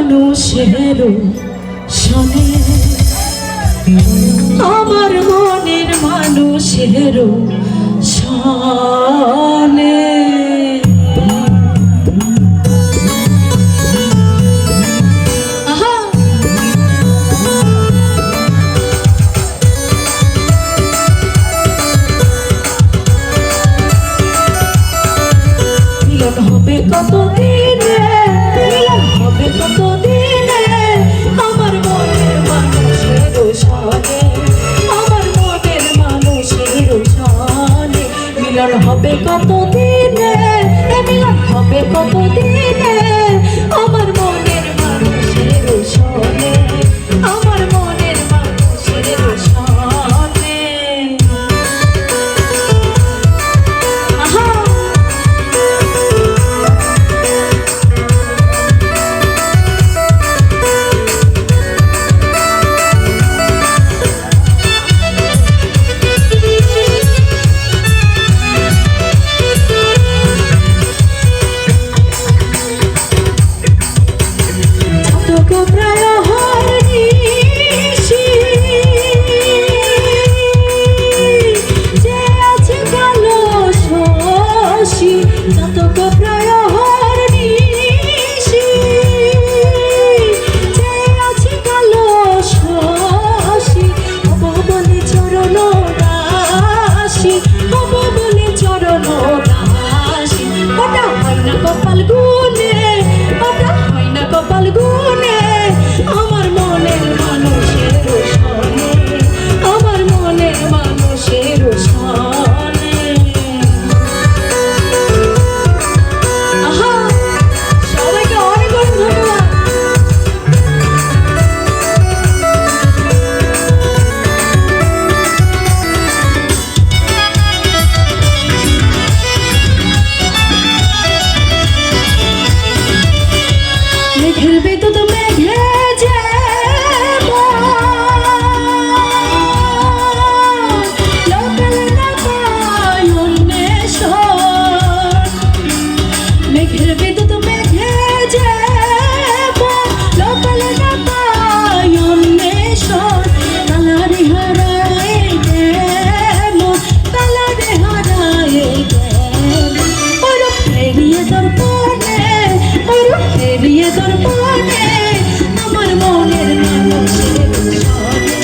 মানুষের শোনে, আমার মনের মানুষের শোনে। মিলন হবে কতদিনে, মিলন হবে কতদিনে, আমার মনের মানুষের শোনে, আমার মনের মানুষের শোনে। মিলন হবে কতদিনে, মিলন হবে কতদিনে, আমার মনের মানুষের শোনে, আমার মনের মানুষের শোনে। কপাল গুনে, ওটা হয় না কপাল গুনে, আমার মনের মানুষের শোনে, আমার মনের মানুষের শোনে। আহা, সবাইকে অনেক অনেক ধন্যবাদ। মেঘের বিদ্যুৎ মেঘে যে লোকাল না পায় অন্বেষণ, মেঘের বিদ্যুৎ মেঘে যে লোকাল না পায় অন্বেষণ। কালারে হারায় কেমন, কালারে হারায় কেমন, ওরা ফেরিয়ে দর্পণে, ওরা ফেরিয়ে দর্পণে, আমার মনের মানুষের শোনে,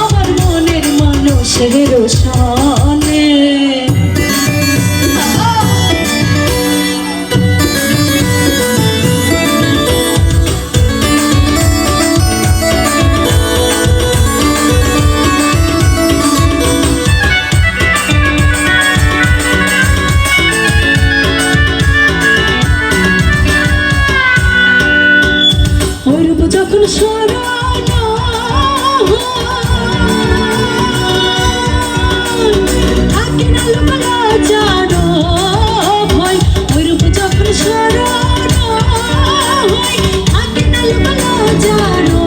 আমার মনের মানুষের শোনে। ওরূপ যখন স্মরণ থাকে না লোকালা জানো ভয়, ওরূপ যখন স্মরণ থাকে না লোকালা জানো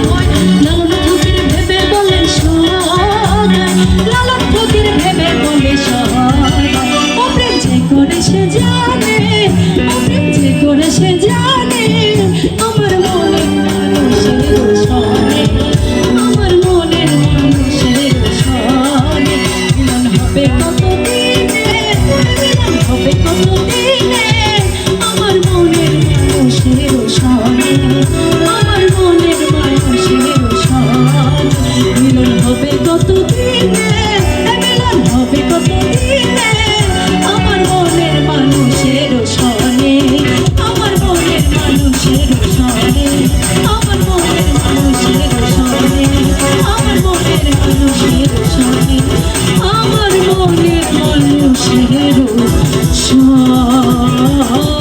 ভয়। লালন ফকির ভেবে বলে সদাই, লালন ফকির ভেবে বলে সদাই, ও প্রেম যে করে সে জানে, ও প্রেম যে করে সে জানে, আমার মনের মানুষের শোনে, আমার মনের মানুষের শোনে। মিলন হবে কতদিনে, মিলন হবে কতদিনে, আমার মনের মানুষের শোনে, আমার মনের মানুষের শোনে। মিলন হবে কতদিনে, মিলন হবে কতদিনে, আমার মনের মানুষের শোনে, আমার মনের মানুষের শোনে, আমার মনের মানুষের শোনে, আমার মনের মানুষের শোনে, আমার মনের মানুষের শোনে।